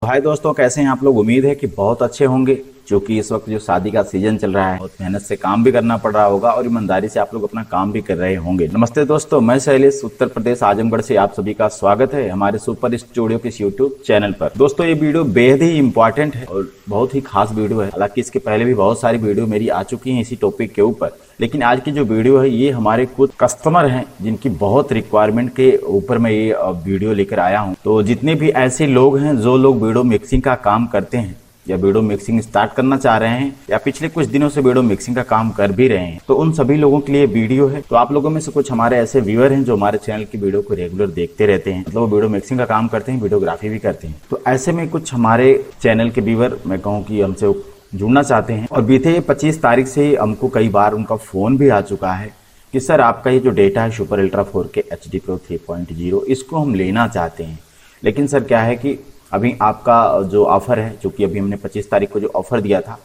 भाई दोस्तों, कैसे हैं आप लोग। उम्मीद है कि बहुत अच्छे होंगे, क्योंकि इस वक्त जो शादी का सीजन चल रहा है, बहुत मेहनत से काम भी करना पड़ रहा होगा और ईमानदारी से आप लोग अपना काम भी कर रहे होंगे। नमस्ते दोस्तों, मैं शैलेश उत्तर प्रदेश आजमगढ़ से आप सभी का स्वागत है हमारे सुपर स्टूडियो के यूट्यूब चैनल पर। दोस्तों, ये वीडियो बेहद ही इंपॉर्टेंट है और बहुत ही खास वीडियो है। हालांकि इसके पहले भी बहुत सारी वीडियो मेरी आ चुकी है इसी टॉपिक के ऊपर, लेकिन आज की जो वीडियो है ये हमारे कुछ कस्टमर हैं जिनकी बहुत रिक्वायरमेंट के ऊपर मैं ये वीडियो लेकर आया हूं। तो जितने भी ऐसे लोग हैं जो लोग वीडियो मिक्सिंग का काम करते हैं या वीडियो मिक्सिंग स्टार्ट करना चाह रहे हैं या पिछले कुछ दिनों से वीडियो मिक्सिंग का काम कर भी रहे हैं, तो उन सभी लोगों के लिए वीडियो है। तो आप लोगों में से कुछ हमारे ऐसे व्यूअर हैं जो हमारे चैनल की वीडियो को रेगुलर देखते रहते हैं, मतलब वो वीडियो मिक्सिंग का काम करते हैं, वीडियोग्राफी भी करते हैं। तो ऐसे में कुछ हमारे चैनल के व्यूअर मैं कहूँ कि हमसे जुड़ना चाहते हैं और बीते 25 तारीख से हमको कई बार उनका फोन भी आ चुका है कि सर आपका ये जो डेटा है super ultra 4K HD Pro 3.0 इसको हम लेना चाहते हैं, लेकिन सर क्या है कि अभी आपका जो ऑफर है, चूंकि अभी हमने 25 तारीख को जो ऑफर दिया था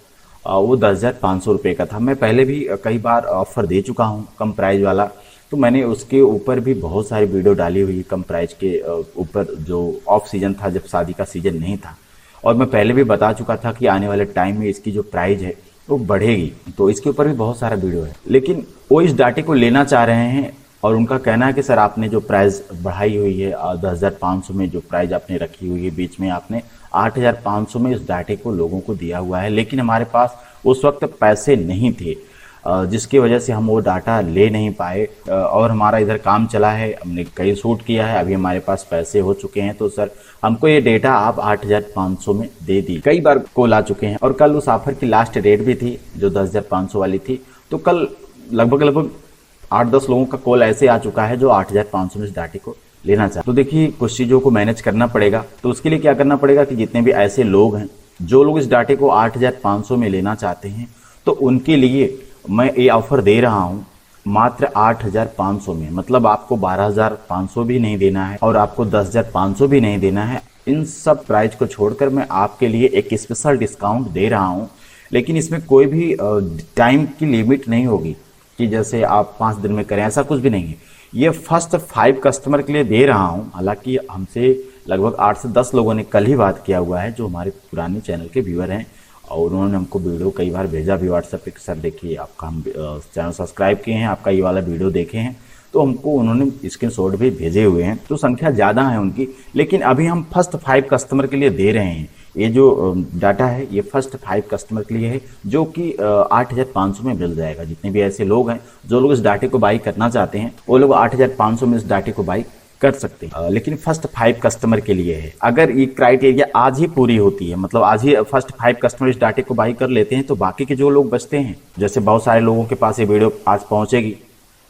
वो 10,500 रुपये का था। मैं पहले भी कई बार ऑफर दे चुका हूँ कम प्राइस वाला, तो मैंने उसके ऊपर भी बहुत सारी वीडियो डाली हुई कम प्राइस के ऊपर, जो ऑफ सीजन था, जब शादी का सीजन नहीं था। और मैं पहले भी बता चुका था कि आने वाले टाइम में इसकी जो प्राइस है वो बढ़ेगी, तो इसके ऊपर भी बहुत सारा वीडियो है। लेकिन वो इस डाटे को लेना चाह रहे हैं और उनका कहना है कि सर आपने जो प्राइस बढ़ाई हुई है 10,500 में जो प्राइस आपने रखी हुई है, बीच में आपने 8,500 में इस डाटे को लोगों को दिया हुआ है, लेकिन हमारे पास उस वक्त पैसे नहीं थे, जिसकी वजह से हम वो डाटा ले नहीं पाए और हमारा इधर काम चला है, हमने कई शूट किया है, अभी हमारे पास पैसे हो चुके हैं, तो सर हमको ये डेटा आप 8,500 में दे दी। कई बार कॉल आ चुके हैं और कल उस ऑफर की लास्ट डेट भी थी जो 10,500 वाली थी, तो कल लगभग 8-10 लोगों का कॉल ऐसे आ चुका है जो 8,500 में इस डाटे को लेना चाहते। तो देखिए, कुछ चीज़ों को मैनेज करना पड़ेगा। तो उसके लिए क्या करना पड़ेगा कि जितने भी ऐसे लोग हैं जो लोग इस डाटे को 8,500 में लेना चाहते हैं, तो उनके लिए मैं ये ऑफर दे रहा हूँ मात्र 8,500 में। मतलब आपको 12,500 भी नहीं देना है और आपको 10,500 भी नहीं देना है। इन सब प्राइस को छोड़कर मैं आपके लिए एक स्पेशल डिस्काउंट दे रहा हूँ, लेकिन इसमें कोई भी टाइम की लिमिट नहीं होगी कि जैसे आप 5 दिन में करें, ऐसा कुछ भी नहीं है। ये फर्स्ट 5 कस्टमर के लिए दे रहा हूँ। हालांकि हमसे लगभग 8 से 10 लोगों ने कल ही बात किया हुआ है जो हमारे पुराने चैनल के व्यूअर हैं, और उन्होंने हमको वीडियो कई बार भेजा भी व्हाट्सएप पे, सर देखिए आपका हम चैनल सब्सक्राइब किए हैं, आपका ये वाला वीडियो देखे हैं, तो हमको उन्होंने स्क्रीनशॉट भी भेजे हुए हैं। तो संख्या ज़्यादा है उनकी, लेकिन अभी हम फर्स्ट 5 कस्टमर के लिए दे रहे हैं। ये जो डाटा है ये फर्स्ट 5 कस्टमर के लिए है, जो कि 8,500 में मिल जाएगा। जितने भी ऐसे लोग हैं जो लोग इस डाटे को बाई करना चाहते हैं, वो लोग 8,500 में इस डाटे को बाई कर सकते हैं, लेकिन फर्स्ट 5 कस्टमर के लिए है। अगर ये क्राइटेरिया आज ही पूरी होती है, मतलब आज ही फर्स्ट 5 कस्टमर इस डाटे को बाई कर लेते हैं, तो बाकी के जो लोग बचते हैं, जैसे बहुत सारे लोगों के पास ये वीडियो आज पहुंचेगी,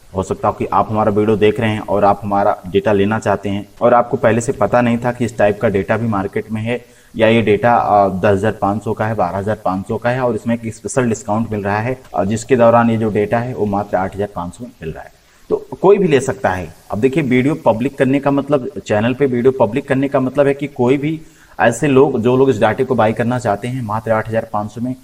हो सकता है कि आप हमारा वीडियो देख रहे हैं और आप हमारा डेटा लेना चाहते हैं और आपको पहले से पता नहीं था कि इस टाइप का डेटा भी मार्केट में है, या ये डेटा 10,500 का है, 12,500 का है, और इसमें एक स्पेशल डिस्काउंट मिल रहा है जिसके दौरान ये जो डेटा है वो मात्र 8,500 में मिल रहा है। तो कोई भी ले सकता है। अब देखिए, वीडियो पब्लिक करने का मतलब, चैनल पे वीडियो पब्लिक करने का मतलब है कि कोई भी ऐसे लोग जो लोग इस डाटे को बाई करना चाहते हैं मात्र 8,500 में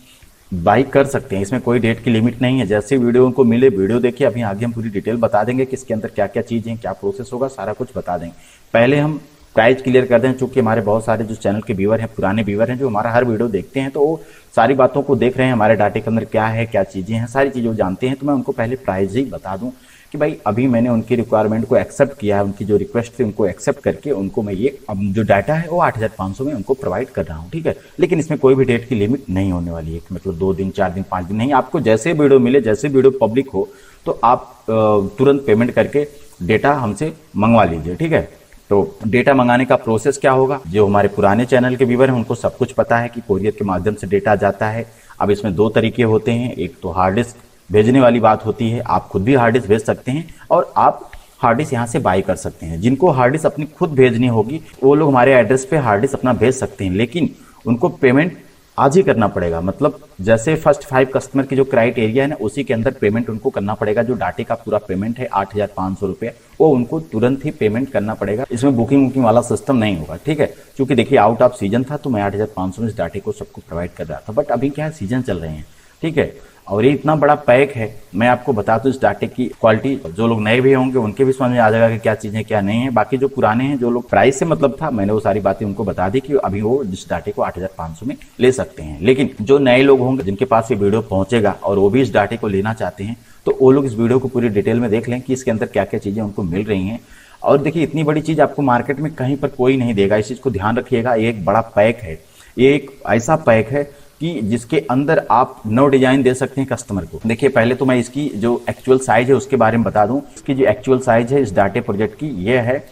बाई कर सकते हैं। इसमें कोई डेट की लिमिट नहीं है। जैसे वीडियो को मिले वीडियो देखिए, अभी आगे हम पूरी डिटेल बता देंगे कि इसके अंदर क्या क्या चीज़ें, क्या प्रोसेस होगा, सारा कुछ बता देंगे। पहले हम प्राइस क्लियर कर दें, चूंकि हमारे बहुत सारे जो चैनल के व्यूअर हैं, पुराने व्यूअर हैं, जो हमारा हर वीडियो देखते हैं, तो वो सारी बातों को देख रहे हैं, हमारे डाटे के अंदर क्या है, क्या चीज़ें हैं, सारी चीज़ें जानते हैं। तो मैं उनको पहले प्राइस ही बता दूं कि भाई अभी मैंने उनकी रिक्वायरमेंट को एक्सेप्ट किया है, उनकी जो रिक्वेस्ट थी उनको एक्सेप्ट करके उनको मैं ये अब जो डाटा है वो 8,500 में उनको प्रोवाइड कर रहा हूँ, ठीक है। लेकिन इसमें कोई भी डेट की लिमिट नहीं होने वाली है, मतलब 2 दिन, 4 दिन, 5 दिन नहीं। आपको जैसे वीडियो मिले, जैसे वीडियो पब्लिक हो, तो आप तुरंत पेमेंट करके डेटा हमसे मंगवा लीजिए, ठीक है। तो डेटा मंगाने का प्रोसेस क्या होगा, जो हमारे पुराने चैनल के व्यूअर हैं उनको सब कुछ पता है कि कोरियर के माध्यम से डेटा जाता है। अब इसमें 2 तरीके होते हैं, एक तो हार्ड डिस्क भेजने वाली बात होती है, आप खुद भी हार्ड डिस्क भेज सकते हैं और आप हार्ड डिस्क यहाँ से बाई कर सकते हैं। जिनको हार्ड डिस्क अपनी खुद भेजनी होगी वो लोग हमारे एड्रेस पे हार्ड डिस्क अपना भेज सकते हैं, लेकिन उनको पेमेंट आज ही करना पड़ेगा। मतलब जैसे फर्स्ट 5 कस्टमर की जो क्राइटेरिया है ना, उसी के अंदर पेमेंट उनको करना पड़ेगा। जो डाटे का पूरा पेमेंट है 8,500 रुपये, वो उनको तुरंत ही पेमेंट करना पड़ेगा। इसमें बुकिंग वाला सिस्टम नहीं होगा, ठीक है। क्योंकि देखिए, आउट ऑफ सीजन था तो मैं 8,500 में इस डाटे को सबको प्रोवाइड कर रहा था, बट अभी क्या है, सीजन चल रहे हैं, ठीक है। और ये इतना बड़ा पैक है, मैं आपको बता दूं इस डाटे की क्वालिटी, जो लोग नए भी होंगे उनके भी समझ में आ जाएगा कि क्या चीजें क्या नहीं है। बाकी जो पुराने हैं, जो लोग प्राइस से मतलब था, मैंने वो सारी बातें उनको बता दी कि अभी वो इस डाटे को 8500 में ले सकते हैं। लेकिन जो नए लोग होंगे जिनके पास ये वीडियो पहुंचेगा और वो भी इस डाटे को लेना चाहते हैं, तो वो लोग इस वीडियो को पूरी डिटेल में देख लें कि इसके अंदर क्या क्या चीजें उनको मिल रही हैं। और देखिए, इतनी बड़ी चीज आपको मार्केट में कहीं पर कोई नहीं देगा, इस चीज को ध्यान रखिएगा। ये एक बड़ा पैक है, ये एक ऐसा पैक है कि जिसके अंदर आप 9 डिजाइन दे सकते हैं कस्टमर को। देखिए, पहले तो मैं इसकी जो एक्चुअल साइज है उसके बारे में बता दूं। इसकी जो एक्चुअल साइज है इस डाटे प्रोजेक्ट की, ये है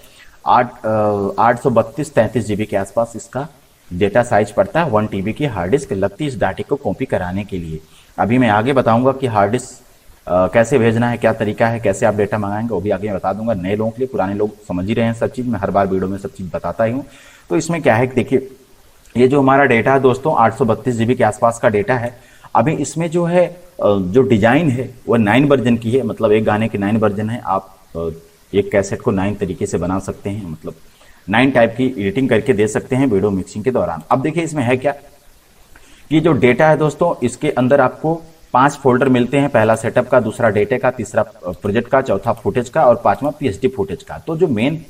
832-33 जीबी के आसपास इसका डेटा साइज पड़ता है। 1 TB की हार्ड डिस्क लगती है इस डाटे को कॉपी कराने के लिए। अभी मैं आगे बताऊंगा कि हार्ड डिस्क कैसे भेजना है, क्या तरीका है, कैसे आप डेटा मंगाएंगे, वो भी आगे बता दूंगा। नए लोगों के लिए, पुराने लोग समझ ही रहे हैं सब चीज़, मैं हर बार वीडियो में सब चीज़ बताता ही हूँ। तो इसमें क्या है कि देखिए, ये जो हमारा डेटा है दोस्तों 832 जीबी के आसपास का डेटा है। अभी इसमें जो है जो डिजाइन है वो 9 वर्जन की है, मतलब एक गाने के 9 वर्जन है। आप एक कैसेट को 9 तरीके से बना सकते हैं, मतलब 9 टाइप की एडिटिंग करके दे सकते हैं वीडियो मिक्सिंग के दौरान। अब देखिए, इसमें है क्या, ये जो डेटा है दोस्तों, इसके अंदर आपको 5 फोल्डर मिलते हैं। पहला सेटअप का, दूसरा डेटे का, तीसरा प्रोजेक्ट का, चौथा फुटेज का और 5वां PhD फुटेज का। तो जो मेन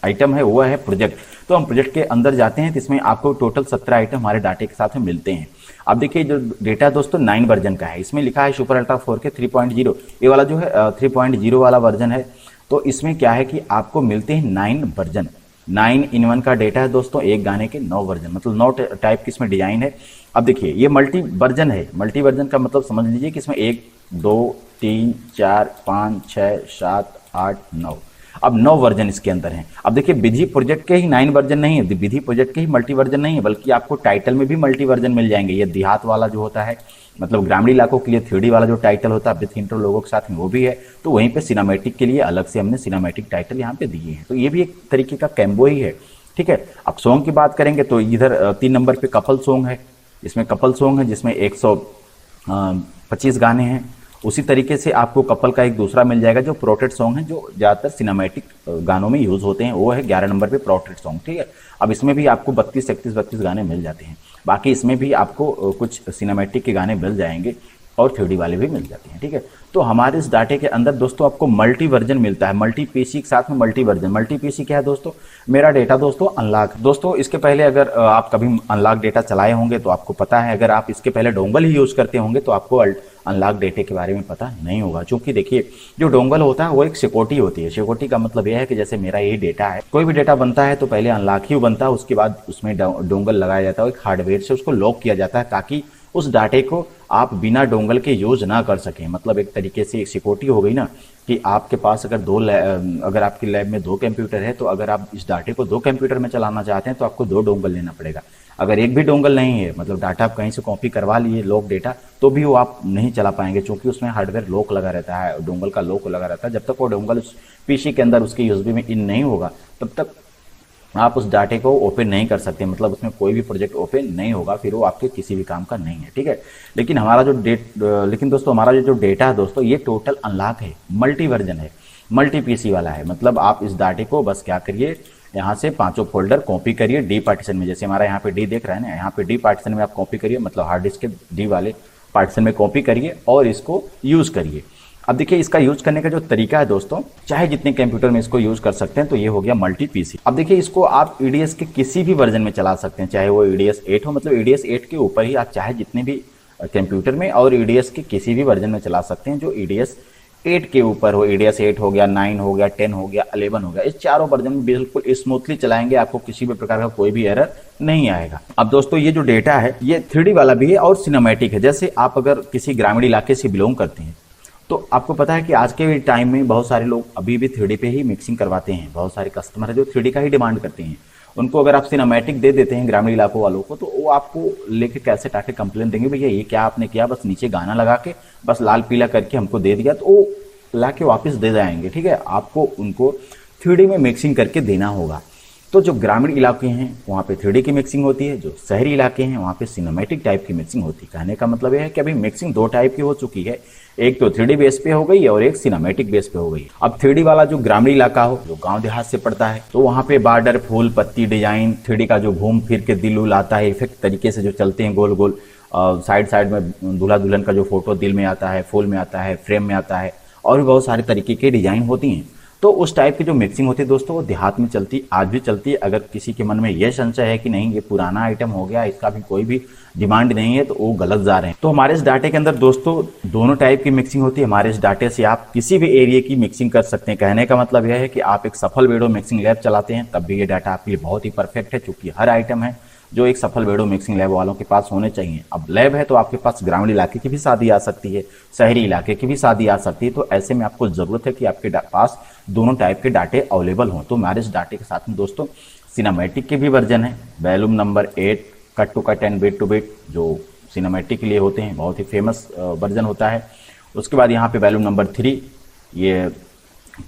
आइटम है वो है प्रोजेक्ट। तो हम प्रोजेक्ट के अंदर जाते हैं तो इसमें आपको टोटल 17 आइटम हमारे डाटे के साथ में मिलते हैं। अब देखिए, जो डेटा दोस्तों 9 वर्जन का है, इसमें लिखा है सुपर अल्ट्रा 4K 3.0। ये वाला जो है 3.0 वाला वर्जन है। तो इसमें क्या है कि आपको मिलते हैं 9 वर्जन। 9 in 1 का डेटा है दोस्तों, एक गाने के 9 वर्जन, मतलब 9 टाइप की इसमें डिजाइन है। अब देखिए, ये मल्टी वर्जन है। मल्टी वर्जन का मतलब समझ लीजिए कि इसमें 1 2 3 4 5 6 7 8 9, अब 9 वर्जन इसके अंदर हैं। अब देखिए, विधि प्रोजेक्ट के ही 9 वर्जन नहीं है, विधि प्रोजेक्ट के ही मल्टी वर्जन नहीं है, बल्कि आपको टाइटल में भी मल्टी वर्जन मिल जाएंगे। ये देहात वाला जो होता है, मतलब ग्रामीण इलाकों के लिए 3D वाला जो टाइटल होता है विथ इंट्रो लोगों के साथ में, वो भी है। तो वहीं पे सिनेमैटिक के लिए अलग से हमने सिनेमैटिक टाइटल यहाँ पे दिए हैं। तो ये भी एक तरीके का कैम्बो ही है, ठीक है। अब सॉन्ग की बात करेंगे तो इधर 3 नंबर पे कपल सॉन्ग है। इसमें कपल सॉन्ग है जिसमें 125 गाने हैं। उसी तरीके से आपको कपल का एक दूसरा मिल जाएगा जो प्रोटेट सॉन्ग है, जो ज़्यादातर सिनेमैटिक गानों में यूज़ होते हैं, वो है 11 नंबर पे प्रोटेट सॉन्ग, ठीक है। अब इसमें भी आपको 32, 31, 32 गाने मिल जाते हैं। बाकी इसमें भी आपको कुछ सिनेमैटिक के गाने मिल जाएंगे और 3D वाले भी मिल जाते हैं, ठीक है। तो हमारे इस डाटे के अंदर दोस्तों आपको मल्टी वर्जन मिलता है, मल्टी पीसी के साथ में मल्टी वर्जन। मल्टी पीसी क्या है दोस्तों, मेरा डेटा दोस्तों अनलॉक। दोस्तों इसके पहले अगर आप कभी अनलॉक डेटा चलाए होंगे तो आपको पता है, अगर आप इसके पहले डोंगल ही यूज़ करते होंगे तो आपको अनलॉक डेटे के बारे में पता नहीं होगा। क्योंकि देखिए, जो डोंगल होता है वो एक सिक्योरिटी होती है। सिक्योरिटी का मतलब यह है कि जैसे मेरा ये डेटा है, कोई भी डेटा बनता है तो पहले अनलॉक ही बनता है, उसके बाद उसमें डोंगल लगाया जाता है, एक हार्डवेयर से उसको लॉक किया जाता है ताकि उस डाटे को आप बिना डोंगल के यूज ना कर सकें। मतलब एक तरीके से एक सिक्योरिटी हो गई ना, कि आपके पास अगर आपकी लैब में 2 कंप्यूटर है, तो अगर आप इस डाटे को 2 कंप्यूटर में चलाना चाहते हैं तो आपको 2 डोंगल लेना पड़ेगा। अगर एक भी डोंगल नहीं है, मतलब डाटा आप कहीं से कॉपी करवा लिए लॉक डेटा, तो भी वो आप नहीं चला पाएंगे, क्योंकि उसमें हार्डवेयर लॉक लगा रहता है, डोंगल का लॉक लगा रहता है। जब तक वो डोंगल उस पीसी के अंदर उसके यूएसबी में इन नहीं होगा, तब तक आप उस डाटे को ओपन नहीं कर सकते। मतलब उसमें कोई भी प्रोजेक्ट ओपन नहीं होगा, फिर वो आपके किसी भी काम का नहीं है, ठीक है। लेकिन दोस्तों हमारा जो डेटा है दोस्तों, ये टोटल अनलॉक है, मल्टी वर्जन है, मल्टी पीसी वाला है। मतलब आप इस डाटे को बस क्या करिए, यहाँ से 5 फोल्डर कॉपी करिए डी पार्टीशन में। जैसे हमारा यहाँ पे डी देख रहा है ना, यहाँ पे डी पार्टीशन में आप कॉपी करिए, मतलब हार्ड डिस्क के डी वाले पार्टीशन में कॉपी करिए और इसको यूज करिए। अब देखिए, इसका यूज करने का जो तरीका है दोस्तों, चाहे जितने कंप्यूटर में इसको यूज कर सकते हैं। तो ये हो गया मल्टी पीसी। अब देखिए, इसको आप EDS के किसी भी वर्जन में चला सकते हैं, चाहे वो EDS 8 हो, मतलब EDS 8 के ऊपर ही आप चाहे जितने भी कंप्यूटर में, और EDS के किसी भी वर्जन में चला सकते हैं जो EDS 8 के ऊपर हो। EDS 8 हो गया, 9 हो गया, 10 हो गया, 11 हो गया, इस चारों वर्जन में बिल्कुल स्मूथली चलाएंगे, आपको किसी भी प्रकार का कोई भी एरर नहीं आएगा। अब दोस्तों ये जो डेटा है ये 3D वाला भी है और सिनेमैटिक है। जैसे आप अगर किसी ग्रामीण इलाके से बिलोंग करते हैं तो आपको पता है कि आज के टाइम में बहुत सारे लोग अभी भी 3D पे ही मिक्सिंग करवाते हैं। बहुत सारे कस्टमर है जो 3D का ही डिमांड करते हैं। उनको अगर आप सिनेमैटिक दे देते हैं ग्रामीण इलाकों वालों को, तो वो आपको लेके कैसे आके कंप्लेन देंगे, भैया ये क्या आपने किया, बस नीचे गाना लगा के बस लाल पीला करके हमको दे दिया, तो वो ला के वापस दे जाएंगे, ठीक है। आपको उनको 3D में मिक्सिंग करके देना होगा। तो जो ग्रामीण इलाके हैं वहाँ पे 3D की मिक्सिंग होती है, जो शहरी इलाके हैं वहाँ पे सिनेमैटिक टाइप की मिक्सिंग होती है। कहने का मतलब यह है कि अभी मिक्सिंग 2 टाइप की हो चुकी है, एक तो 3D बेस पे हो गई और एक सिनेमैटिक बेस पे हो गई। अब 3D वाला जो ग्रामीण इलाका हो, जो गांव देहात से पड़ता है, तो वहाँ पे बॉर्डर, फूल, पत्ती, डिजाइन 3D का जो घूम फिर के दिल उल आता है, इफेक्ट तरीके से जो चलते हैं गोल गोल, साइड साइड में दूल्हा दुल्हन का जो फोटो दिल में आता है, फूल में आता है, फ्रेम में आता है, और भी बहुत सारे तरीके की डिजाइन होती हैं। तो उस टाइप की जो मिक्सिंग होती है दोस्तों, वो देहात में चलती, आज भी चलती है। अगर किसी के मन में यह संशय है कि नहीं ये पुराना आइटम हो गया, इसका भी कोई भी डिमांड नहीं है, तो वो गलत जा रहे हैं। तो हमारे इस डाटे के अंदर दोस्तों दोनों टाइप की मिक्सिंग होती है। हमारे इस डाटे से आप किसी भी एरिया की मिक्सिंग कर सकते हैं। कहने का मतलब यह है कि आप एक सफल वीडियो मिक्सिंग लैब चलाते हैं तब भी ये डाटा आपके लिए बहुत ही परफेक्ट है, क्योंकि हर आइटम है जो एक सफल वीडियो मिक्सिंग लैब वालों के पास होने चाहिए। अब लैब है तो आपके पास ग्रामीण इलाके की भी शादी आ सकती है, शहरी इलाके की भी शादी आ सकती है। तो ऐसे में आपको जरूरत है कि आपके पास दोनों टाइप के डाटे अवेलेबल हों। तो हमारे इस डाटे के साथ में दोस्तों सिनेमैटिक के भी वर्जन है, volume number 8 cut to cut and beat to beat, जो सिनेमैटिक के लिए होते हैं, बहुत ही फेमस वर्जन होता है। उसके बाद यहाँ पे वॉल्यूम नंबर 3 ये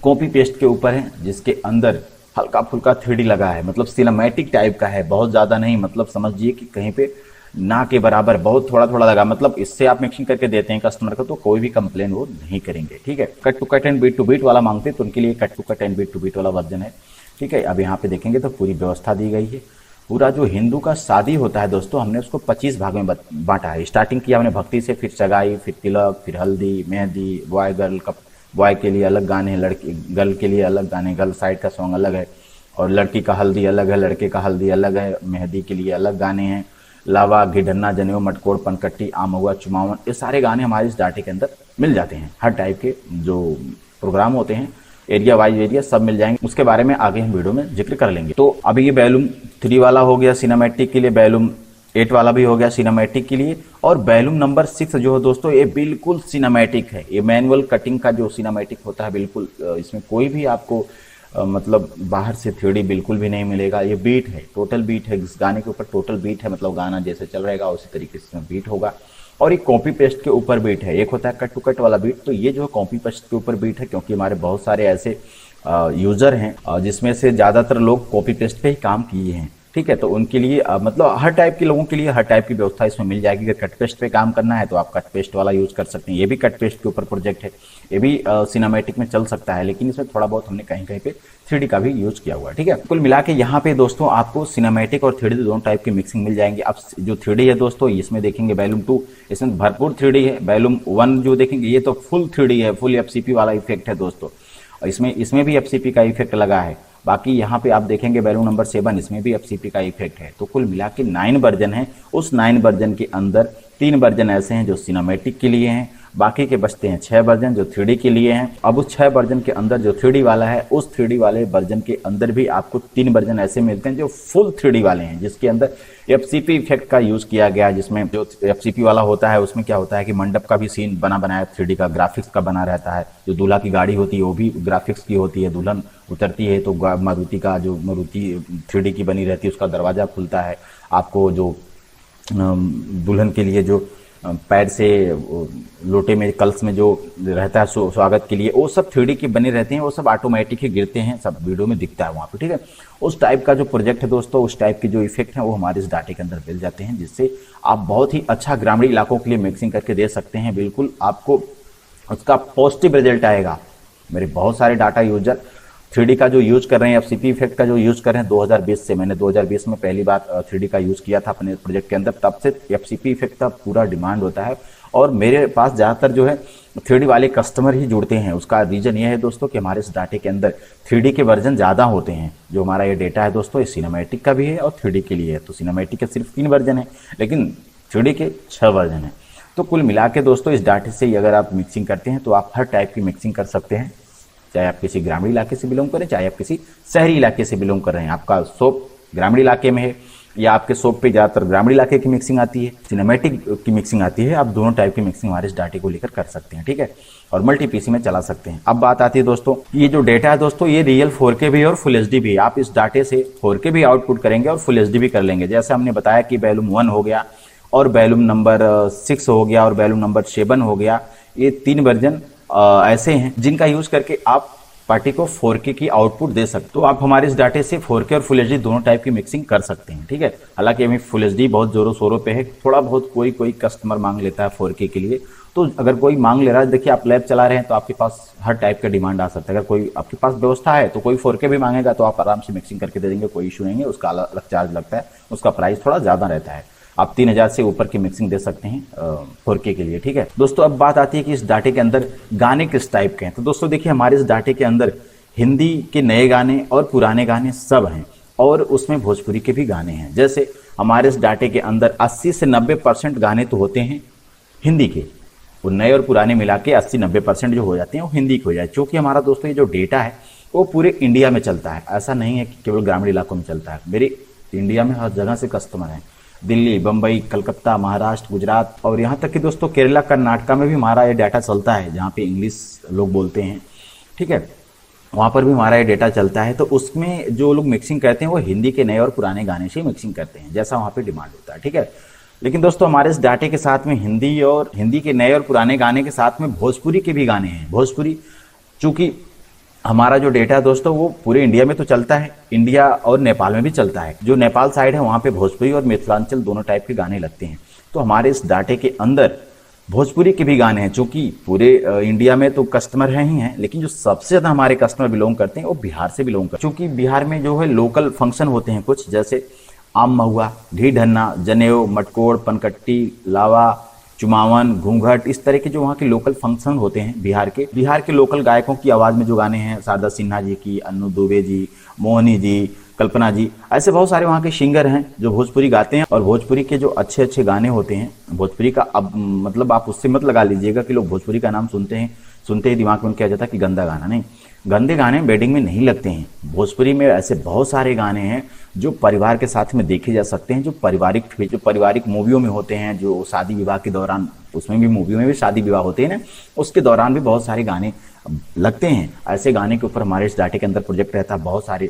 कॉपी पेस्ट के ऊपर है, जिसके अंदर हल्का फुल्का 3D लगा है, मतलब सिनेमैटिक टाइप का है, बहुत ज़्यादा नहीं, मतलब समझिए कि कहीं पे ना के बराबर, बहुत थोड़ा थोड़ा लगा। मतलब इससे आप मिक्सिंग करके देते हैं कस्टमर को तो कोई भी कंप्लेन वो नहीं करेंगे। ठीक है, cut to cut and beat to beat वाला मांगते तो उनके लिए cut to cut and beat to beat वाला वर्जन है। ठीक है, अब यहाँ पे देखेंगे तो पूरी व्यवस्था दी गई है। पूरा जो हिंदू का शादी होता है दोस्तों, हमने उसको 25 भाग में बांटा है। स्टार्टिंग किया हमने भक्ति से, फिर सगाई, फिर तिलक, फिर हल्दी, मेहंदी, बॉय गर्ल का, बॉय के लिए अलग गाने हैं, लड़की गर्ल के लिए अलग गाने, गर्ल साइड का सॉन्ग अलग है, और लड़की का हल्दी अलग है, लड़के का हल्दी अलग है, मेहंदी के लिए अलग गाने हैं, लावा, घिढन्ना, जनेऊ, मटकोड़, पनकट्टी, आम हुआ, चुमावन, ये सारे गाने हमारे इस डाटे के अंदर मिल जाते हैं। हर टाइप के जो प्रोग्राम होते हैं, एरिया वाइज एरिया सब मिल जाएंगे, उसके बारे में आगे हम वीडियो में जिक्र कर लेंगे। तो अभी ये वॉल्यूम 3 वाला हो गया सिनेमैटिक के लिए, वॉल्यूम 8 वाला भी हो गया सिनेमैटिक के लिए, और वॉल्यूम नंबर 6 जो है दोस्तों ये बिल्कुल सिनेमैटिक है। ये मैनुअल कटिंग का जो सिनेमैटिक होता है, बिल्कुल इसमें कोई भी आपको मतलब बाहर से 3D बिल्कुल भी नहीं मिलेगा। ये बीट है, टोटल बीट है, इस गाने के ऊपर टोटल बीट है, मतलब गाना जैसे चल रहेगा उसी तरीके से बीट होगा। और ये कॉपी पेस्ट के ऊपर बीट है, एक होता है कट टू कट वाला बीट, तो ये जो है कॉपी पेस्ट के ऊपर बीट है, क्योंकि हमारे बहुत सारे ऐसे यूजर हैं जिसमें से ज़्यादातर लोग कॉपी पेस्ट पे ही काम किए हैं। ठीक है, तो उनके लिए मतलब हर टाइप के लोगों के लिए हर टाइप की व्यवस्था इसमें मिल जाएगी। अगर कट पेस्ट पे काम करना है तो आप कट पेस्ट वाला यूज कर सकते हैं। ये भी कट पेस्ट के ऊपर प्रोजेक्ट है, ये भी सिनेमैटिक में चल सकता है, लेकिन इसमें थोड़ा बहुत हमने कहीं कहीं पे 3D का भी यूज किया हुआ है। ठीक है, कुल मिला के यहाँ पे दोस्तों आपको सिनेमैटिक और 3D दोनों टाइप की मिक्सिंग मिल जाएंगे। अब जो 3D है दोस्तों, इसमें देखेंगे वॉल्यूम 2, इसमें भरपूर 3D है। वॉल्यूम 1 जो देखेंगे ये तो फुल 3D है, फुल FCP वाला इफेक्ट है दोस्तों, इसमें भी FCP का इफेक्ट लगा है। बाकी यहाँ पे आप देखेंगे वॉल्यूम नंबर 7, इसमें भी FCP का इफेक्ट है। तो कुल मिला के 9 वर्जन है। उस 9 वर्जन के अंदर 3 वर्जन ऐसे हैं जो सिनेमैटिक के लिए हैं, बाकी के बचते हैं 6 वर्जन जो 3D के लिए हैं। अब उस 6 वर्जन के अंदर जो 3D वाला है, उस 3D वाले वर्जन के अंदर भी आपको 3 वर्जन ऐसे मिलते हैं जो फुल 3D वाले हैं, जिसके अंदर FCP इफेक्ट का यूज किया गया। जिसमें जो FCP वाला होता है उसमें क्या होता है कि मंडप का भी सीन बनाया 3D का, ग्राफिक्स का बना रहता है। जो दूल्हा की गाड़ी होती है वो भी ग्राफिक्स की होती है, दुल्हन उतरती है तो मारुति का जो मारुति 3D की बनी रहती है, उसका दरवाजा खुलता है। आपको जो दुल्हन के लिए जो पैर से लोटे में कलश में जो रहता है स्वागत के लिए, वो सब 3D के बने रहते हैं, वो सब ऑटोमेटिक ही गिरते हैं, सब वीडियो में दिखता है वहाँ पे। ठीक है, उस टाइप का जो प्रोजेक्ट है दोस्तों, उस टाइप के जो इफेक्ट हैं वो हमारे इस डाटे के अंदर मिल जाते हैं, जिससे आप बहुत ही अच्छा ग्रामीण इलाकों के लिए मिक्सिंग करके दे सकते हैं। बिल्कुल आपको उसका पॉजिटिव रिजल्ट आएगा। मेरे बहुत सारे डाटा यूजर 3D का जो यूज कर रहे हैं, FCP इफेक्ट का जो यूज कर रहे हैं 2020 से, मैंने 2020 में पहली बार 3D का यूज किया था अपने प्रोजेक्ट के अंदर, तब से FCP इफेक्ट का पूरा डिमांड होता है। और मेरे पास ज़्यादातर जो है 3D वाले कस्टमर ही जुड़ते हैं। उसका रीजन ये है दोस्तों कि हमारे इस डाटे के अंदर 3D के वर्जन ज़्यादा होते हैं। जो हमारा ये डेटा है दोस्तों, ये सिनेमैटिक का भी है और 3D के लिए है। तो सिनेमैटिक के सिर्फ 3 वर्जन है, लेकिन 3D के 6 वर्जन है। तो कुल मिला के दोस्तों इस डाटे से अगर आप मिक्सिंग करते हैं तो आप हर टाइप की मिक्सिंग कर सकते हैं, चाहे आप किसी ग्रामीण इलाके से बिलोंग करें, चाहे आप किसी शहरी इलाके से बिलोंग कर रहे हैं। आपका शॉप ग्रामीण इलाके में है या आपके शॉप पे ज़्यादातर ग्रामीण इलाके की मिक्सिंग आती है, सिनेमैटिक की मिक्सिंग आती है, आप दोनों टाइप की मिक्सिंग हमारे इस डाटे को लेकर कर सकते हैं। ठीक है, और मल्टी पीसी में चला सकते हैं। अब बात आती है दोस्तों, ये जो डेटा है दोस्तों, ये रियल 4K भी है और फुल HD भी है। आप इस डाटे से 4K भी आउटपुट करेंगे और फुल HD भी कर लेंगे। जैसे हमने बताया कि वॉल्यूम 1 हो गया और वॉल्यूम नंबर 6 हो गया और वॉल्यूम नंबर 7 हो गया। ये 3 वर्जन ऐसे हैं जिनका यूज करके आप पार्टी को 4K की आउटपुट दे सकते। तो आप हमारे इस डाटे से 4K और फुल HD दोनों टाइप की मिक्सिंग कर सकते हैं। ठीक है, हालांकि अभी फुल HD बहुत जोरों शोरों पे है, थोड़ा बहुत कोई कस्टमर मांग लेता है 4K के लिए। तो अगर कोई मांग ले रहा है, देखिए आप लैब चला रहे हैं तो आपके पास हर टाइप का डिमांड आ सकता है। अगर कोई आपके पास व्यवस्था है तो कोई 4K भी मांगेगा तो आप आराम से मिक्सिंग करके दे देंगे, कोई इशू नहीं है। उसका अलग चार्ज लगता है, उसका प्राइस थोड़ा ज़्यादा रहता है। आप 3000 से ऊपर की मिक्सिंग दे सकते हैं 4K के लिए। ठीक है दोस्तों, अब बात आती है कि इस डाटे के अंदर गाने किस टाइप के हैं। तो दोस्तों देखिए, हमारे इस डाटे के अंदर हिंदी के नए गाने और पुराने गाने सब हैं, और उसमें भोजपुरी के भी गाने हैं। जैसे हमारे इस डाटे के अंदर 80 से 90% गाने तो होते हैं हिंदी के, वो नए और पुराने मिला के 80-90% जो हो जाते हैं वो हिंदी के हो जाए। क्योंकि हमारा दोस्तों ये जो डेटा है वो पूरे इंडिया में चलता है, ऐसा नहीं है कि केवल ग्रामीण इलाकों में चलता है। मेरे इंडिया में हर जगह से कस्टमर हैं, दिल्ली, बम्बई, कलकत्ता, महाराष्ट्र, गुजरात और यहाँ तक कि दोस्तों केरला, कर्नाटका में भी हमारा ये डाटा चलता है, जहाँ पे इंग्लिश लोग बोलते हैं। ठीक है, वहाँ पर भी हमारा ये डेटा चलता है। तो उसमें जो लोग मिक्सिंग करते हैं वो हिंदी के नए और पुराने गाने से मिक्सिंग करते हैं, जैसा वहाँ पे डिमांड होता है। ठीक है, लेकिन दोस्तों हमारे इस डाटे के साथ में हिंदी के नए और पुराने गाने के साथ में भोजपुरी के भी गाने हैं। भोजपुरी, चूंकि हमारा जो डेटा है दोस्तों वो पूरे इंडिया में तो चलता है, इंडिया और नेपाल में भी चलता है। जो नेपाल साइड है वहाँ पे भोजपुरी और मिथिलांचल दोनों टाइप के गाने लगते हैं। तो हमारे इस डाटे के अंदर भोजपुरी के भी गाने हैं। चूंकि पूरे इंडिया में तो कस्टमर हैं ही हैं, लेकिन जो सबसे ज़्यादा हमारे कस्टमर बिलोंग करते हैं वो बिहार से बिलोंग करते हैं। चूंकि बिहार में जो है लोकल फंक्शन होते हैं कुछ, जैसे आम महुआ, ढी ढन्ना, जनेऊ, मटकोड़, पनकट्टी, लावा, चुमावन, घूंघट, इस तरह के जो वहाँ के लोकल फंक्शन होते हैं बिहार के लोकल गायकों की आवाज़ में जो गाने हैं, शारदा सिन्हा जी की, अन्नू दुबे जी, मोहनी जी, कल्पना जी, ऐसे बहुत सारे वहाँ के सिंगर हैं जो भोजपुरी गाते हैं। और भोजपुरी के जो अच्छे अच्छे गाने होते हैं, भोजपुरी का अब मतलब आप उससे मत लगा लीजिएगा कि लोग भोजपुरी का नाम सुनते ही दिमाग में क्या जाता है कि गंदा गाना। नहीं, गंदे गाने बेडिंग में नहीं लगते हैं। भोजपुरी में ऐसे बहुत सारे गाने हैं जो परिवार के साथ में देखे जा सकते हैं, जो पारिवारिक मूवियों में होते हैं, जो शादी विवाह के दौरान, उसमें भी मूवियों में भी शादी विवाह होते हैं ना, उसके दौरान भी बहुत सारे गाने लगते हैं। ऐसे गाने के ऊपर हमारे इस डाटे के अंदर प्रोजेक्ट रहता है। बहुत सारे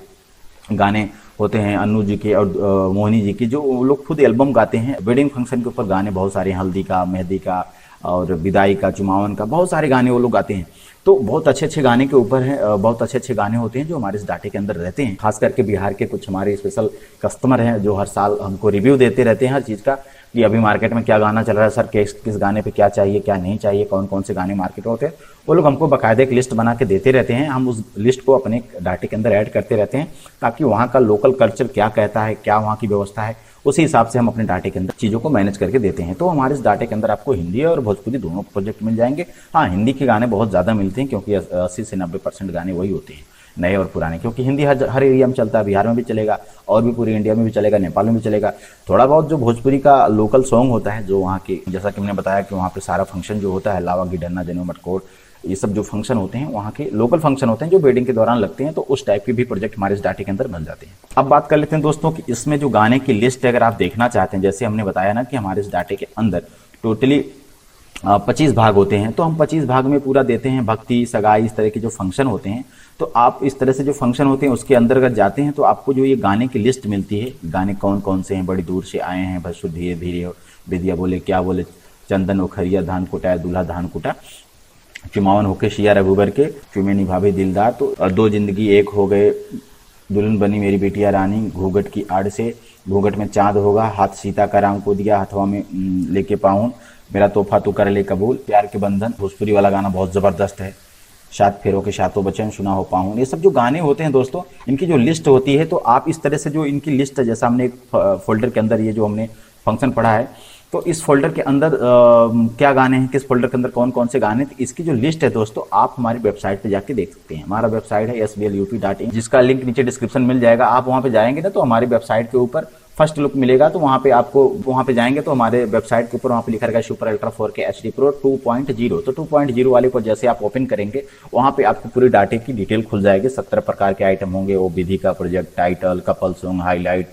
गाने होते हैं अन्नू जी के और मोहनी जी के, जो वो लोग खुद एल्बम गाते हैं। वेडिंग फंक्शन के ऊपर गाने बहुत सारे, हल्दी का, मेहंदी का और विदाई का, चुमावन का, बहुत सारे गाने वो लोग गाते हैं। तो बहुत अच्छे अच्छे गाने के ऊपर है, बहुत अच्छे अच्छे गाने होते हैं जो हमारे इस डाटे के अंदर रहते हैं। खास करके बिहार के कुछ हमारे स्पेशल कस्टमर हैं जो हर साल हमको रिव्यू देते रहते हैं हर चीज़ का, कि अभी मार्केट में क्या गाना चल रहा है सर, किस गाने पे क्या चाहिए, क्या नहीं चाहिए, कौन कौन से गाने मार्केट में होते हैं। वो लोग हमको बाकायदा एक लिस्ट बना के देते रहते हैं। हम उस लिस्ट को अपने डाटे के अंदर ऐड करते रहते हैं, ताकि वहाँ का लोकल कल्चर क्या कहता है, क्या वहाँ की व्यवस्था है, उसी हिसाब से हम अपने डाटे के अंदर चीज़ों को मैनेज करके देते हैं। तो हमारे इस डाटे के अंदर आपको हिंदी और भोजपुरी दोनों प्रोजेक्ट मिल जाएंगे। हाँ, हिंदी के गाने बहुत ज़्यादा मिलते हैं, क्योंकि 80 से 90% गाने वही होते हैं नए और पुराने, क्योंकि हिंदी हर एरिया में चलता है। बिहार में भी चलेगा और भी पूरे इंडिया में भी चलेगा, नेपाल में भी चलेगा। थोड़ा बहुत जो भोजपुरी का लोकल सॉन्ग होता है, जो वहाँ के, जैसा कि मैंने बताया कि वहाँ पे सारा फंक्शन जो होता है, लावा, गिडन्ना, जनेऊ, मटकोड़, ये सब जो फंक्शन होते हैं वहाँ के लोकल फंक्शन होते हैं जो वेडिंग के दौरान लगते हैं। तो उस टाइप के भी प्रोजेक्ट हमारे इस डाटे के अंदर मिल जाते हैं। अब बात कर लेते हैं दोस्तों कि इसमें जो गाने की लिस्ट अगर आप देखना चाहते हैं, जैसे हमने बताया ना कि हमारे इस डाटे के अंदर टोटली 25 भाग होते हैं। तो हम 25 भाग में पूरा देते हैं भक्ति, सगाई, इस तरह के जो फंक्शन होते हैं। तो आप इस तरह से जो फंक्शन होते हैं उसके अंदर अगर जाते हैं तो आपको जो ये गाने की लिस्ट मिलती है, गाने कौन कौन से हैं, बड़ी दूर से आए हैं, भसु धीरे धीरे, विद्या बोले क्या बोले, चंदन उखरिया, धान कुटा, दूल्हा धान कुटा, चुमावन होके शिया रघुबर के, चुमे निभावे दिलदार, तो दो जिंदगी एक हो गए, दुल्हन बनी मेरी बेटिया रानी, घूंघट की आड़ से, घूंघट में चांद होगा, हाथ सीता का राम को दिया, हथवा में लेके पाऊं, मेरा तोहफा तू कर ले कबूल, प्यार के बंधन, भोजपुरी वाला गाना बहुत ज़बरदस्त है, सात फेरों के सातों बचन, सुना हो पाऊं। ये सब जो गाने होते हैं दोस्तों, इनकी जो लिस्ट होती है, तो आप इस तरह से जो इनकी लिस्ट है, जैसा हमने एक फोल्डर के अंदर ये जो हमने फंक्शन पढ़ा है, तो इस फोल्डर के अंदर क्या गाने हैं, किस फोल्डर के अंदर कौन कौन से गाने, तो इसकी जो लिस्ट है दोस्तों आप हमारी वेबसाइट पे जाके देख सकते हैं। हमारा वेबसाइट है sblup.in, जिसका लिंक नीचे डिस्क्रिप्शन मिल जाएगा। आप वहाँ पे जाएंगे ना तो हमारी वेबसाइट के ऊपर फर्स्ट लुक मिलेगा, तो वहाँ पे आपको, वहाँ पे जाएंगे तो हमारे वेबसाइट के ऊपर वहाँ पे लिखा रहेगा super ultra 4K HD Pro 2.0। तो 2.0 वाले को जैसे आप ओपन करेंगे वहाँ पे आपको पूरी डाटे की डिटेल खुल जाएगी। 17 प्रकार के आइटम होंगे, वो विधि का project, title, couple song, highlight,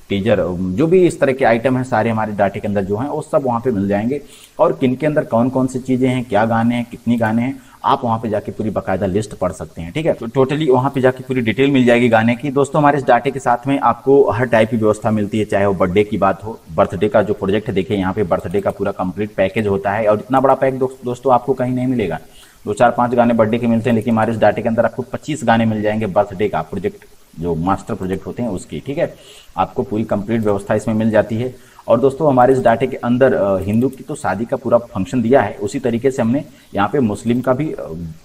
teaser, जो भी इस तरह के आइटम हैं सारे हमारे डाटे के अंदर जो हैं वो सब वहाँ पे मिल जाएंगे। और किन के अंदर कौन कौन सी चीज़ें हैं, क्या गाने हैं, कितनी गाने हैं, आप वहाँ पे जाके पूरी बाकायदा लिस्ट पढ़ सकते हैं। ठीक है, तो टोटली वहाँ पे जाके पूरी डिटेल मिल जाएगी गाने की। दोस्तों हमारे इस डाटे के साथ में आपको हर टाइप की व्यवस्था मिलती है, चाहे वो बर्थडे की बात हो, बर्थडे का जो प्रोजेक्ट है, देखिए यहाँ पे बर्थडे का पूरा कंप्लीट पैकेज होता है। और इतना बड़ा पैक दोस्तों आपको कहीं नहीं मिलेगा। 2-4-5 गाने बर्थडे के मिलते हैं, लेकिन हमारे इस डाटे के अंदर आपको 25 गाने मिल जाएंगे बर्थडे का प्रोजेक्ट, जो मास्टर प्रोजेक्ट होते हैं उसकी। ठीक है, आपको पूरी कंप्लीट व्यवस्था इसमें मिल जाती है। और दोस्तों हमारे इस डाटे के अंदर हिंदू की तो शादी का पूरा फंक्शन दिया है, उसी तरीके से हमने यहाँ पे मुस्लिम का भी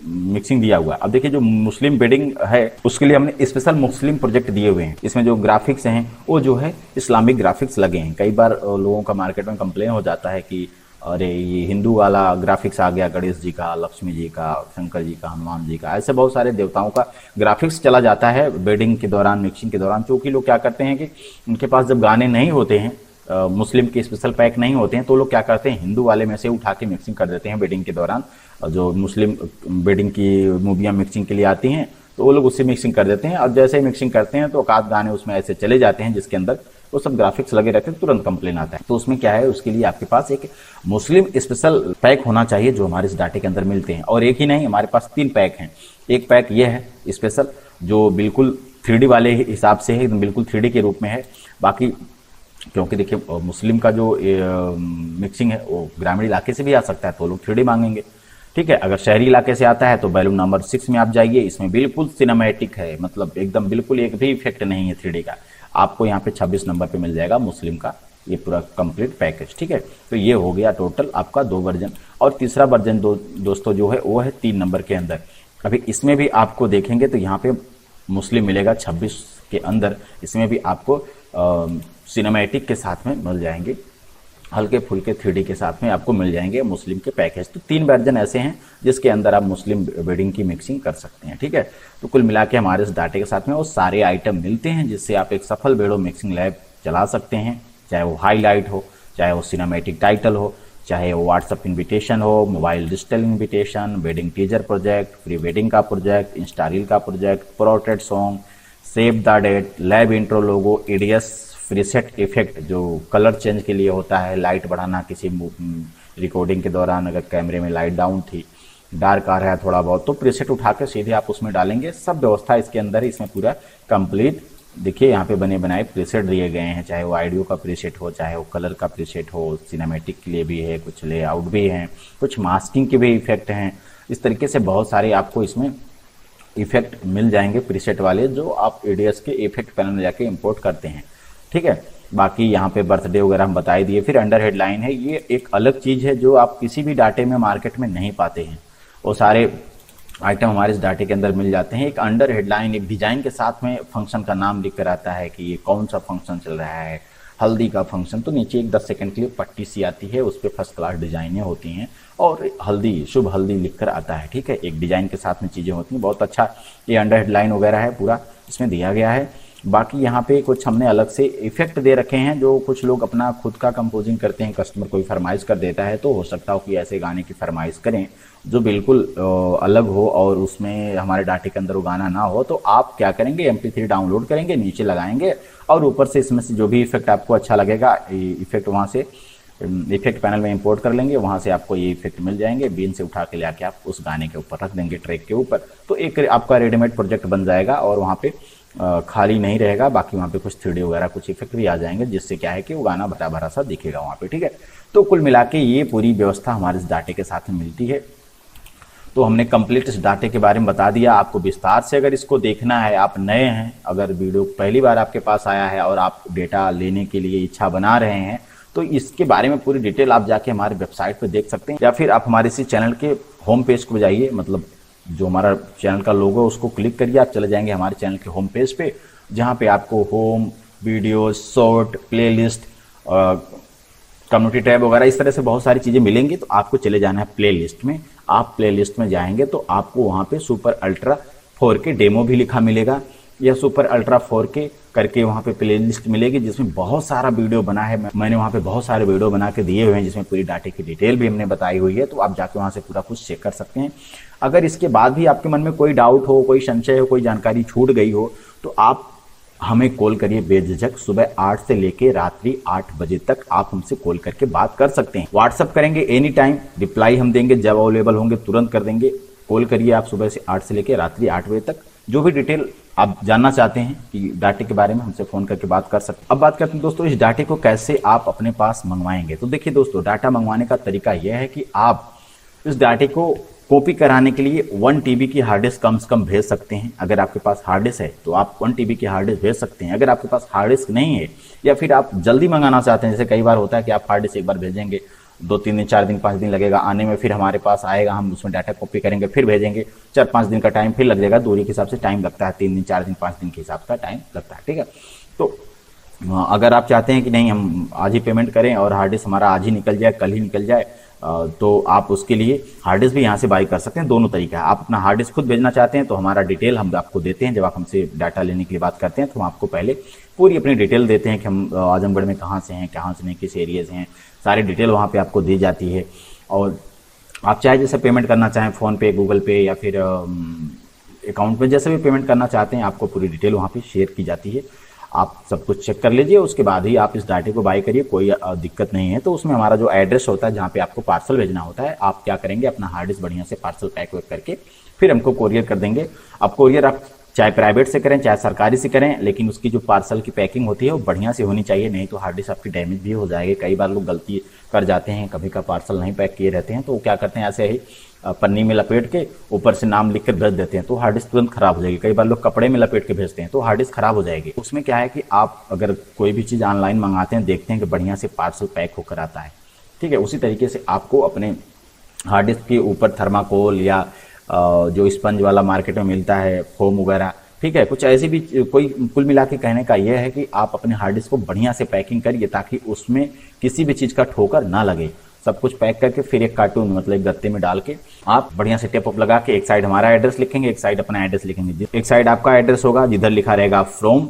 मिक्सिंग दिया हुआ है। अब देखिए जो मुस्लिम वेडिंग है उसके लिए हमने स्पेशल मुस्लिम प्रोजेक्ट दिए हुए हैं। इसमें जो ग्राफिक्स हैं वो जो है इस्लामिक ग्राफिक्स लगे हैं। कई बार लोगों का मार्केट में कंप्लेन हो जाता है कि अरे ये हिंदू वाला ग्राफिक्स आ गया, गणेश जी का, लक्ष्मी जी का, शंकर जी का, हनुमान जी का, ऐसे बहुत सारे देवताओं का ग्राफिक्स चला जाता है वेडिंग के दौरान, मिक्सिंग के दौरान। क्योंकि लोग क्या करते हैं कि उनके पास जब गाने नहीं होते हैं, मुस्लिम के स्पेशल पैक नहीं होते हैं, तो लोग क्या करते हैं हिंदू वाले में से उठा के मिक्सिंग कर देते हैं वेडिंग के दौरान। जो मुस्लिम वेडिंग की मूवियाँ मिक्सिंग के लिए आती हैं तो वो लोग उससे मिक्सिंग कर देते हैं, और जैसे ही मिक्सिंग करते हैं तो एकाध गाने उसमें ऐसे चले जाते हैं जिसके अंदर वो सब ग्राफिक्स लगे रहते हैं, तुरंत कंप्लेन आता है। तो उसमें क्या है, उसके लिए आपके पास एक मुस्लिम स्पेशल पैक होना चाहिए जो हमारे इस डाटे के अंदर मिलते हैं। और एक ही नहीं, हमारे पास 3 पैक हैं। एक पैक ये है स्पेशल जो बिल्कुल 3D वाले हिसाब से है, एकदम बिल्कुल 3D के रूप में है। बाकी क्योंकि देखिए मुस्लिम का जो मिक्सिंग है वो ग्रामीण इलाके से भी आ सकता है तो लोग 3D मांगेंगे, ठीक है। अगर शहरी इलाके से आता है तो बैलून नंबर 6 में आप जाइए, इसमें बिल्कुल सिनेमैटिक है, मतलब एकदम बिल्कुल एक भी इफेक्ट नहीं है 3D का। आपको यहाँ पे 26 नंबर पे मिल जाएगा मुस्लिम का ये पूरा कंप्लीट पैकेज, ठीक है। तो ये हो गया टोटल आपका 2 वर्जन। और तीसरा वर्जन दोस्तों जो है वो है 3 नंबर के अंदर। अभी इसमें भी आपको देखेंगे तो यहाँ पे मुस्लिम मिलेगा 26 के अंदर, इसमें भी आपको सिनेमैटिक के साथ में मिल जाएंगे, हल्के फुल्के 3D के साथ में आपको मिल जाएंगे मुस्लिम के पैकेज। तो 3 वर्जन ऐसे हैं जिसके अंदर आप मुस्लिम वेडिंग की मिक्सिंग कर सकते हैं, ठीक है। तो कुल मिला के हमारे इस डाटे के साथ में वो सारे आइटम मिलते हैं जिससे आप एक सफल वीडियो मिक्सिंग लैब चला सकते हैं, चाहे वो हाईलाइट हो, चाहे वो सिनेमैटिक टाइटल हो, चाहे वो व्हाट्सअप इन्विटेशन हो, mobile digital invitation, wedding teaser project, pre wedding का प्रोजेक्ट, इंस्टा रील का project, portrait song, save the date, lab intro logo, ADS preset effect जो कलर चेंज के लिए होता है, लाइट बढ़ाना किसी रिकॉर्डिंग के दौरान अगर कैमरे में लाइट डाउन थी, डार्क आ रहा है थोड़ा बहुत, तो प्रीसेट उठा के सीधे आप उसमें डालेंगे। सब व्यवस्था इसके अंदर इसमें पूरा कंप्लीट। देखिए यहाँ पे बने बनाए प्रीसेट दिए गए हैं, चाहे वो ऑडियो का प्रीसेट हो, चाहे वो कलर का प्रीसेट हो, सिनेमैटिक के लिए भी है, कुछ लेआउट भी हैं, कुछ मास्किंग के भी इफेक्ट हैं। इस तरीके से बहुत सारे आपको इसमें इफेक्ट मिल जाएंगे प्रीसेट वाले, जो आप एडीएस के इफेक्ट पैनल में जाके इंपोर्ट करते हैं, ठीक है। बाकी यहाँ पे बर्थडे वगैरह हम बता ही दिए। फिर अंडर हेडलाइन है, ये एक अलग चीज़ है जो आप किसी भी डाटे में मार्केट में नहीं पाते हैं। वो सारे आइटम हमारे इस डाटे के अंदर मिल जाते हैं। एक अंडर हेडलाइन, एक डिजाइन के साथ में फंक्शन का नाम लिख कर आता है कि ये कौन सा फंक्शन चल रहा है, हल्दी का फंक्शन, तो नीचे एक 10 सेकंड के लिए पट्टी सी आती है, उस पर फर्स्ट क्लास डिजाइनें होती हैं और हल्दी, शुभ हल्दी लिखकर आता है, ठीक है। एक डिजाइन के साथ में चीज़ें होती हैं, बहुत अच्छा ये अंडर हेडलाइन वगैरह है पूरा इसमें दिया गया है। बाकी यहाँ पे कुछ हमने अलग से इफेक्ट दे रखे हैं जो कुछ लोग अपना खुद का कंपोजिंग करते हैं, कस्टमर कोई फरमाइश कर देता है तो हो सकता हो कि ऐसे गाने की फरमाइश करें जो बिल्कुल अलग हो और उसमें हमारे डाटे के अंदर वो गाना ना हो, तो आप क्या करेंगे, MP3 डाउनलोड करेंगे, नीचे लगाएंगे और ऊपर से इसमें से जो भी इफेक्ट आपको अच्छा लगेगा इफेक्ट वहाँ से इफेक्ट पैनल में इंपोर्ट कर लेंगे, वहाँ से आपको ये इफेक्ट मिल जाएंगे, बीन से उठा के ले आके आप उस गाने के ऊपर रख देंगे, ट्रैक के ऊपर, तो एक आपका रेडीमेड प्रोजेक्ट बन जाएगा और वहाँ पे खाली नहीं रहेगा। बाकी वहाँ पे कुछ 3D वगैरह कुछ इफेक्ट भी आ जाएंगे जिससे क्या है कि वो गाना भरा भरा सा दिखेगा वहाँ पे, ठीक है। तो कुल मिला के ये पूरी व्यवस्था हमारे इस डाटे के साथ में मिलती है। तो हमने कंप्लीट इस डाटे के बारे में बता दिया आपको विस्तार से। अगर इसको देखना है, आप नए हैं, अगर वीडियो पहली बार आपके पास आया है और आप डेटा लेने के लिए इच्छा बना रहे हैं, तो इसके बारे में पूरी डिटेल आप जाके हमारे वेबसाइट पर देख सकते हैं, या फिर आप हमारे इसी चैनल के होम पेज को जाइए, मतलब जो हमारा चैनल का लोगो उसको क्लिक करिए, आप चले जाएंगे हमारे चैनल के होम पेज पे, जहाँ पे आपको home, video, short, playlist, community tab वगैरह इस तरह से बहुत सारी चीज़ें मिलेंगी। तो आपको चले जाना है प्लेलिस्ट में। आप प्लेलिस्ट में जाएंगे तो आपको वहाँ पे सुपर अल्ट्रा 4K डेमो भी लिखा मिलेगा, या सुपर अल्ट्रा 4K करके वहाँ पे प्लेलिस्ट मिलेगी जिसमें बहुत सारा वीडियो बना है। मैंने वहाँ पे बहुत सारे वीडियो बना के दिए हुए हैं जिसमें पूरी डाटे की डिटेल भी हमने बताई हुई है, तो आप जाके वहाँ से पूरा कुछ चेक कर सकते हैं। अगर इसके बाद भी आपके मन में कोई डाउट हो, कोई संशय हो, कोई जानकारी छूट गई हो, तो आप हमें कॉल करिए बेझिझक। सुबह 8 से लेके रात्रि 8 बजे तक आप हमसे कॉल करके बात कर सकते हैं। व्हाट्सअप करेंगे एनी टाइम, रिप्लाई हम देंगे, जब अवेलेबल होंगे तुरंत कर देंगे। कॉल करिए आप सुबह से 8 से लेके रात्रि 8 बजे तक, जो भी डिटेल आप जानना चाहते हैं कि डाटे के बारे में हमसे फ़ोन करके बात कर सकते हैं। अब बात करते हैं दोस्तों इस डाटे को कैसे आप अपने पास मंगवाएंगे। तो देखिए दोस्तों, डाटा मंगवाने का तरीका यह है कि आप इस डाटे को कॉपी कराने के लिए 1 TB की हार्ड डिस्क कम से कम भेज सकते हैं। अगर आपके पास हार्ड डिस्क है तो आप 1 TB की हार्ड डिस्क भेज सकते हैं। अगर आपके पास हार्ड डिस्क नहीं है या फिर आप जल्दी मंगाना चाहते हैं, जैसे कई बार होता है कि आप हार्ड डिस्क एक बार भेजेंगे, 2-3 दिन 4 दिन 5 दिन लगेगा आने में, फिर हमारे पास आएगा, हम उसमें डाटा कॉपी करेंगे, फिर भेजेंगे, 4-5 दिन का टाइम फिर लग जाएगा। दूरी के हिसाब से टाइम लगता है, 3 दिन 4 दिन 5 दिन के हिसाब का टाइम लगता है। ठीक है, तो अगर आप चाहते हैं कि नहीं हम आज ही पेमेंट करें और हार्ड डिस्क हमारा आज ही निकल जाए, कल ही निकल जाए, तो आप उसके लिए हार्ड डिस्क भी यहाँ से बाई कर सकते हैं। दोनों तरीका है। आप अपना हार्ड डिस्क खुद भेजना चाहते हैं तो हमारा डिटेल हम आपको देते हैं। जब आप हमसे डाटा लेने के लिए बात करते हैं तो हम आपको पहले पूरी अपनी डिटेल देते हैं कि हम आजमगढ़ में कहाँ से हैं, कहाँ से नहीं, किस एरिया से हैं, सारी डिटेल वहाँ पे आपको दी जाती है। और आप चाहे जैसे पेमेंट करना चाहें, फ़ोन पे, गूगल पे या फिर अकाउंट में, जैसे भी पेमेंट करना चाहते हैं, आपको पूरी डिटेल वहाँ पे शेयर की जाती है। आप सब कुछ चेक कर लीजिए, उसके बाद ही आप इस डाटे को बाई करिए, कोई दिक्कत नहीं है। तो उसमें हमारा जो एड्रेस होता है जहाँ पे आपको पार्सल भेजना होता है, आप क्या करेंगे, अपना हार्ड डिस्क बढ़िया से पार्सल पैक वैक करके फिर हमको कोरियर कर देंगे। अब कोरियर आप चाहे प्राइवेट से करें चाहे सरकारी से करें, लेकिन उसकी जो पार्सल की पैकिंग होती है वो बढ़िया से होनी चाहिए, नहीं तो हार्ड डिस्क आपकी डैमेज भी हो जाएगी। कई बार लोग गलती कर जाते हैं, कभी का पार्सल नहीं पैक किए रहते हैं, तो वो क्या करते हैं, ऐसे ही पन्नी में लपेट के ऊपर से नाम लिख कर भेज देते हैं, तो हार्ड डिस्क तुरंत खराब हो जाएगी। कई बार लोग कपड़े में लपेट के भेजते हैं तो हार्ड डिस्क खराब हो जाएगी। उसमें क्या है कि आप अगर कोई भी चीज़ ऑनलाइन मंगाते हैं, देखते हैं कि बढ़िया से पार्सल पैक होकर आता है, ठीक है, उसी तरीके से आपको अपने हार्ड डिस्क के ऊपर थर्माकोल या जो स्पंज वाला मार्केट में मिलता है, फोम वगैरह, ठीक है, कुछ ऐसी भी कोई, कुल मिला के कहने का यह है कि आप अपने हार्ड डिस्क को बढ़िया से पैकिंग करिए ताकि उसमें किसी भी चीज़ का ठोकर ना लगे। सब कुछ पैक करके फिर एक कार्टून मतलब एक गत्ते में डाल के आप बढ़िया से टेप अप लगा के एक साइड हमारा एड्रेस लिखेंगे, एक साइड अपना एड्रेस लिखेंगे। एक साइड आपका एड्रेस होगा जिधर लिखा रहेगा फ्रॉम,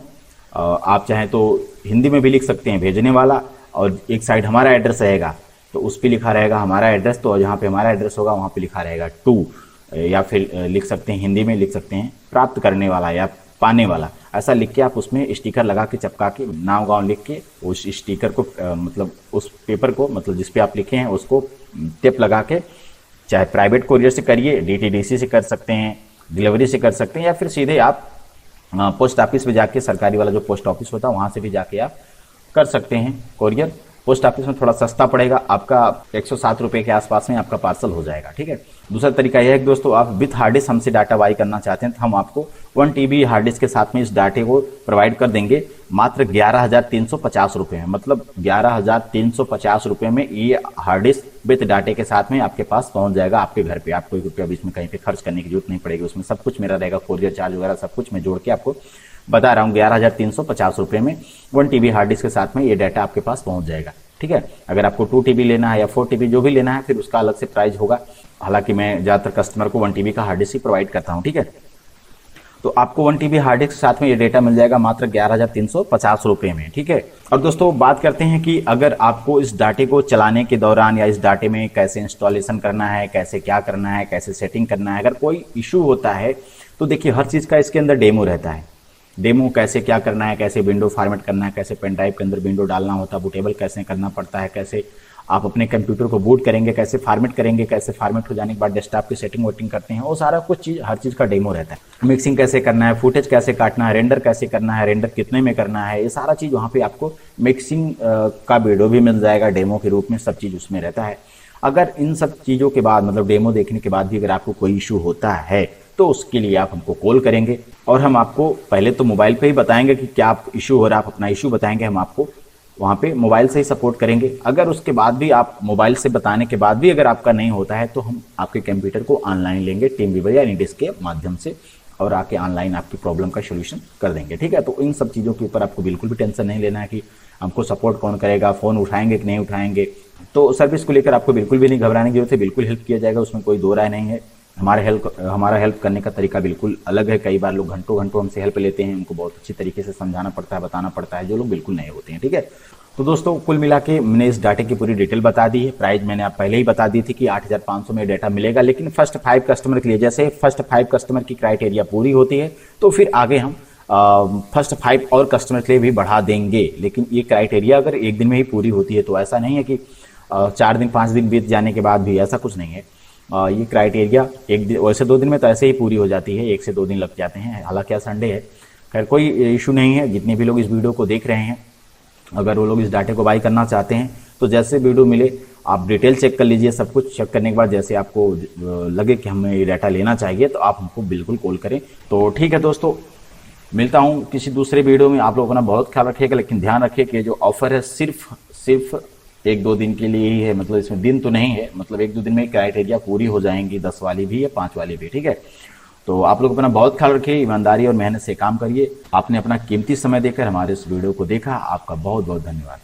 आप चाहें तो हिंदी में भी लिख सकते हैं भेजने वाला, और एक साइड हमारा एड्रेस रहेगा तो उस पर लिखा रहेगा हमारा एड्रेस, तो जहाँ पे हमारा एड्रेस होगा वहाँ पे लिखा रहेगा टू, या फिर लिख सकते हैं हिंदी में लिख सकते हैं प्राप्त करने वाला या पाने वाला। ऐसा लिख के आप उसमें स्टिकर लगा के चिपका के नाम गांव लिख के उस स्टिकर को मतलब उस पेपर को मतलब जिस पे आप लिखे हैं उसको टेप लगा के, चाहे प्राइवेट कोरियर से करिए, DTDC से कर सकते हैं, डिलीवरी से कर सकते हैं, या फिर सीधे आप पोस्ट ऑफिस में जाके, सरकारी वाला जो पोस्ट ऑफिस होता है वहाँ से भी जाके आप कर सकते हैं कोरियर। पोस्ट ऑफिस में थोड़ा सस्ता पड़ेगा, आपका 107 रुपये के आसपास में आपका पार्सल हो जाएगा। ठीक है, दूसरा तरीका यह है कि दोस्तों आप विथ हार्ड डिस्क हमसे डाटा बाई करना चाहते हैं तो हम आपको 1 TB हार्ड डिस्क के साथ में इस डाटे को प्रोवाइड कर देंगे मात्र 11,350 रुपये में। मतलब 11,350 रुपये में ये हार्ड डिस्क विथ डाटे के साथ में आपके पास पहुंच जाएगा आपके घर पे। आपको ₹1 भी इसमें कहीं पे खर्च करने की जरूरत नहीं पड़ेगी, उसमें सब कुछ मेरा रहेगा, कोरियर चार्ज वगैरह सब कुछ मैं जोड़ के आपको बता रहा हूँ। 11,350 रुपये में 1 TB हार्ड डिस्क के साथ में ये डाटा आपके पास पहुंच जाएगा। ठीक है, अगर आपको 2 TB लेना है या 4 TB जो भी लेना है फिर उसका अलग से प्राइस होगा। हालांकि मैं ज़्यादातर कस्टमर को 1 TB का हार्ड डिस्क ही प्रोवाइड करता हूँ। ठीक है, तो आपको 1 TB हार्ड डिस्क के साथ में ये डेटा मिल जाएगा मात्र 11,350 रुपये में। ठीक है, और दोस्तों बात करते हैं कि अगर आपको इस डाटे को चलाने के दौरान या इस डाटे में कैसे इंस्टॉलेशन करना है, कैसे क्या करना है, कैसे सेटिंग करना है, अगर कोई इशू होता है तो देखिए हर चीज़ का इसके अंदर डेमो रहता है। डेमो कैसे क्या करना है, कैसे विंडो फॉर्मेट करना है, कैसे पेन ड्राइव के अंदर विंडो डालना होता है, बूटेबल कैसे करना पड़ता है, कैसे आप अपने कंप्यूटर को बूट करेंगे, कैसे फॉर्मेट करेंगे, कैसे फॉर्मेट हो जाने के बाद डेस्कटॉप की सेटिंग वोटिंग करते हैं, वो सारा कुछ चीज़ हर चीज़ का डेमो रहता है। मिक्सिंग कैसे करना है, फुटेज कैसे काटना है, रेंडर कैसे करना है, रेंडर कितने में करना है, ये सारा चीज़ वहाँ पे आपको मिक्सिंग का वीडियो भी मिल जाएगा डेमो के रूप में, सब चीज़ उसमें रहता है। अगर इन सब चीज़ों के बाद मतलब डेमो देखने के बाद भी अगर आपको कोई इशू होता है तो उसके लिए आप हमको कॉल करेंगे और हम आपको पहले तो मोबाइल पे ही बताएंगे कि क्या इशू हो रहा है, आप अपना इशू बताएंगे, हम आपको वहाँ पे मोबाइल से ही सपोर्ट करेंगे। अगर उसके बाद भी आप मोबाइल से बताने के बाद भी अगर आपका नहीं होता है तो हम आपके कंप्यूटर को ऑनलाइन लेंगे टीमवीवर या एनीडिस्क के माध्यम से और आके ऑनलाइन आपकी प्रॉब्लम का सोल्यूशन कर देंगे। ठीक है, तो इन सब चीज़ों के ऊपर आपको बिल्कुल भी टेंशन नहीं लेना है कि हमको सपोर्ट कौन करेगा, फ़ोन उठाएंगे कि नहीं उठाएंगे। तो सर्विस को लेकर आपको बिल्कुल भी नहीं घबराने की जरूरत है, बिल्कुल हेल्प किया जाएगा, उसमें कोई दो राय नहीं है। हमारा हेल्प करने का तरीका बिल्कुल अलग है। कई बार लोग घंटों घंटों हमसे हेल्प लेते हैं, उनको बहुत अच्छी तरीके से समझाना पड़ता है, बताना पड़ता है, जो लोग बिल्कुल नहीं होते हैं। ठीक है, तो दोस्तों कुल मिला के मैंने इस डाटे की पूरी डिटेल बता दी है। प्राइस मैंने आप पहले ही बता दी थी कि 8,500 में डाटा मिलेगा, लेकिन फर्स्ट 5 कस्टमर के लिए, जैसे फर्स्ट 5 कस्टमर की क्राइटेरिया पूरी होती है तो फिर आगे हम फर्स्ट 5 और कस्टमर के लिए भी बढ़ा देंगे। लेकिन ये क्राइटेरिया अगर एक दिन में ही पूरी होती है तो ऐसा नहीं है कि 4 दिन 5 दिन बीत जाने के बाद भी, ऐसा कुछ नहीं है। ये क्राइटेरिया एक दिन, वैसे 2 दिन में तो ऐसे ही पूरी हो जाती है, 1 से 2 दिन लग जाते हैं, हालांकि आज संडे है। खैर कोई इशू नहीं है। जितने भी लोग इस वीडियो को देख रहे हैं, अगर वो लोग इस डाटे को बाई करना चाहते हैं तो जैसे वीडियो मिले आप डिटेल चेक कर लीजिए। सब कुछ चेक करने के बाद जैसे आपको लगे कि हमें ये डाटा लेना चाहिए तो आप हमको बिल्कुल कॉल करें। तो ठीक है दोस्तों, मिलता हूँ किसी दूसरे वीडियो में। आप लोग अपना बहुत ख्याल रखिएगा, लेकिन ध्यान रखिए कि जो ऑफर है सिर्फ 1-2 दिन के लिए ही है। मतलब इसमें दिन तो नहीं है, मतलब 1-2 दिन में क्राइटेरिया पूरी हो जाएंगी, 10 वाली भी या 5 वाली भी, ठीक है। तो आप लोग अपना बहुत ख्याल रखिए, ईमानदारी और मेहनत से काम करिए। आपने अपना कीमती समय देकर हमारे इस वीडियो को देखा, आपका बहुत बहुत धन्यवाद।